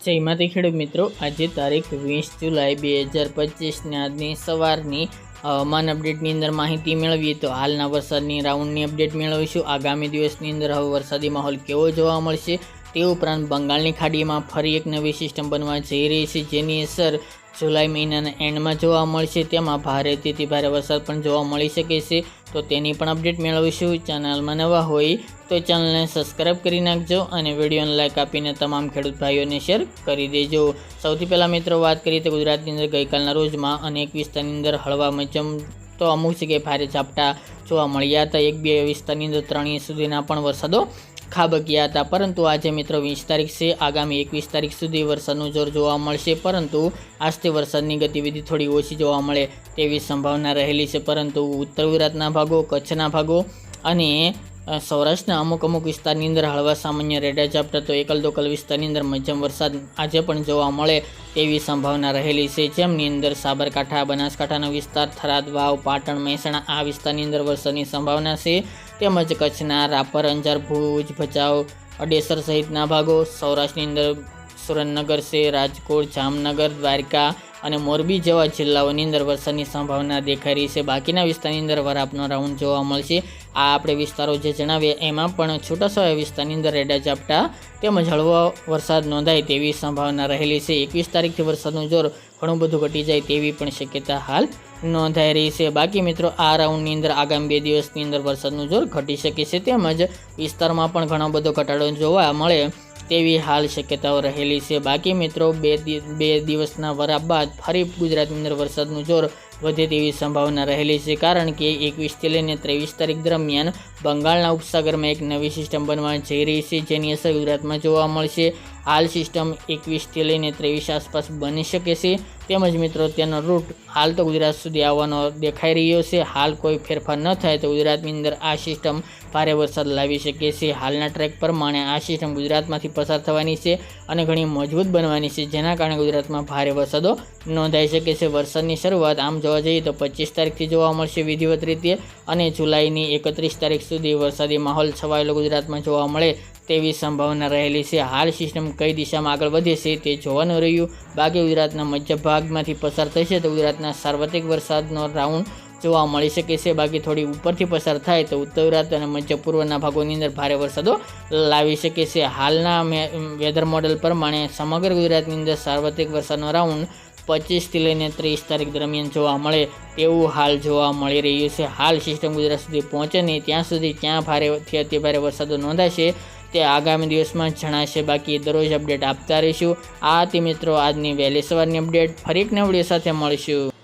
જય માતા ખેડૂત મિત્રો, આજે તારીખ 20 જુલાઈ 2025 ને આજની સવારની હવામાન અપડેટની અંદર માહિતી મેળવીએ તો હાલના વરસાદની રાઉન્ડની અપડેટ મેળવીશું। આગામી દિવસની અંદર હવે વરસાદી માહોલ કેવો જોવા મળશે, તે ઉપરાંત બંગાળની ખાડીમાં ફરી એક નવી સિસ્ટમ બનવા જઈ રહી છે, જેની અસર જુલાઈ મહિનાના એન્ડમાં જોવા મળશે। તેમાં ભારેથી ભારે વરસાદ પણ જોવા મળી શકે છે, તો તેની પણ અપડેટ મેળવીશું। ચેનલમાં નવા હોય તો ચેનલને સબસ્ક્રાઈબ કરી નાખજો અને વિડીયોને લાઇક આપીને તમામ ખેડૂત ભાઈઓને શેર કરી દેજો। સૌથી પહેલાં મિત્રો વાત કરીએ તો ગુજરાતની અંદર ગઈકાલના રોજમાં અનેક વિસ્તારની અંદર હળવા મધ્યમ તો અમુક જગ્યાએ ભારે ઝાપટા જોવા મળ્યા હતા। 1-2 વિસ્તારની અંદર 3 ઇંચ સુધીના પણ વરસાદો ખાબક્યા હતા, પરંતુ આજે મિત્રો 20 તારીખ છે, આગામી 21 તારીખ સુધી વરસાદનું જોર જોવા મળશે, પરંતુ આજથી વરસાદની ગતિવિધિ થોડી ઓછી જોવા મળે તેવી સંભાવના રહેલી છે। પરંતુ ઉત્તર ગુજરાતના ભાગો, કચ્છના ભાગો અને સૌરાષ્ટ્રના અમુક વિસ્તારની અંદર હળવા સામાન્ય રેડા ઝાપટા તો એકલ દોકલ વિસ્તારની અંદર મધ્યમ વરસાદ આજે પણ જોવા મળે તેવી સંભાવના રહેલી છે, જેમની અંદર સાબરકાંઠા, બનાસકાંઠાનો વિસ્તાર, થરાદ, વાવ, પાટણ, મહેસાણા આ વિસ્તારની અંદર વરસાદની સંભાવના છે, તેમજ કચ્છના રાપર, અંજાર, ભુજ, ભચાઉ, અડેસર સહિતના ભાગો, સૌરાષ્ટ્રની અંદર સુરેન્દ્રનગર છે, રાજકોટ, જામનગર, દ્વારકા અને મોરબી જેવા જિલ્લાઓની અંદર વરસાદની સંભાવના દેખાઈ રહી છે। બાકીના વિસ્તારની અંદર વરાપનો રાઉન્ડ જોવા મળશે। આ આપણે વિસ્તારો જે જણાવ્યા એમાં પણ છૂટાછવાયા વિસ્તારની અંદર રેડા ઝાપટા તેમજ હળવો વરસાદ નોંધાય તેવી સંભાવના રહેલી છે। 21 તારીખથી વરસાદનું જોર ઘણું બધું ઘટી જાય તેવી પણ શક્યતા હાલ નોંધાઈ રહી છે। બાકી મિત્રો આ રાઉન્ડની અંદર આગામી 2 દિવસની અંદર વરસાદનું જોર ઘટી શકે છે, તેમજ વિસ્તારમાં પણ ઘણો બધો ઘટાડો જોવા મળે તેવી હાલ શક્યતાઓ રહેલી છે। બાકી મિત્રો બે દિવસના વરાપ બાદ ફરી ગુજરાતની અંદર વરસાદનું જોર વધે તેવી સંભાવના રહેલી છે, કારણ કે 21થી લઈને 23 તારીખ દરમિયાન બંગાળના ઉપસાગરમાં એક નવી સિસ્ટમ બનવા જઈ રહી છે, જેની અસર ગુજરાતમાં જોવા મળશે। હાલ સિસ્ટમ 21થી લઈને 23 આસપાસ બની શકે છે, તેમજ મિત્રો તેનો રૂટ હાલ તો ગુજરાત સુધી આવવાનો દેખાઈ રહ્યો છે। હાલ કોઈ ફેરફાર ન થાય તો ગુજરાતની અંદર આ સિસ્ટમ ભારે વરસાદ લાવી શકે છે। હાલના ટ્રેક પ્રમાણે આ સિસ્ટમ ગુજરાતમાંથી પસાર થવાની છે અને ઘણી મજબૂત બનવાની છે, જેના કારણે ગુજરાતમાં ભારે વરસાદો નોંધાઈ શકે છે। વરસાદની શરૂઆત આમ જોવા જઈએ તો 25 તારીખથી જોવા મળશે વિધિવત રીતે, અને જુલાઈની 31 તારીખ સુધી વરસાદી માહોલ છવાયેલો ગુજરાતમાં જોવા મળે તેવી સંભાવના રહેલી છે। હાલ સિસ્ટમ કઈ દિશામાં આગળ વધે છે તે જોવાનું રહ્યું। બાકી ગુજરાતના મધ્ય ભાગમાંથી પસાર થશે તો ગુજરાતના સાર્વત્રિક વરસાદનો રાઉન્ડ જોવા મળી શકે છે। બાકી થોડી ઉપરથી પસાર થાય તો ઉત્તર ગુજરાત અને મધ્ય પૂર્વના ભાગોની અંદર ભારે વરસાદો લાવી શકે છે। હાલના વેધર મોડેલ પ્રમાણે સમગ્ર ગુજરાતની અંદર સાર્વત્રિક વરસાદનો રાઉન્ડ 25થી લઈને 30 તારીખ દરમિયાન જોવા મળે તેવું હાલ જોવા મળી રહ્યું છે। હાલ સિસ્ટમ ગુજરાત સુધી પહોંચે નહીં ત્યાં સુધી ક્યાં ભારેથી અતિ ભારે વરસાદો નોંધાશે તે આગામી દિવસમાં જણાશે। બાકી દરરોજ અપડેટ આપતા રહીશું। આ હતી મિત્રો આજની વહેલી સવારની અપડેટ। ફરી એક નવા વિડીયો સાથે મળીશું।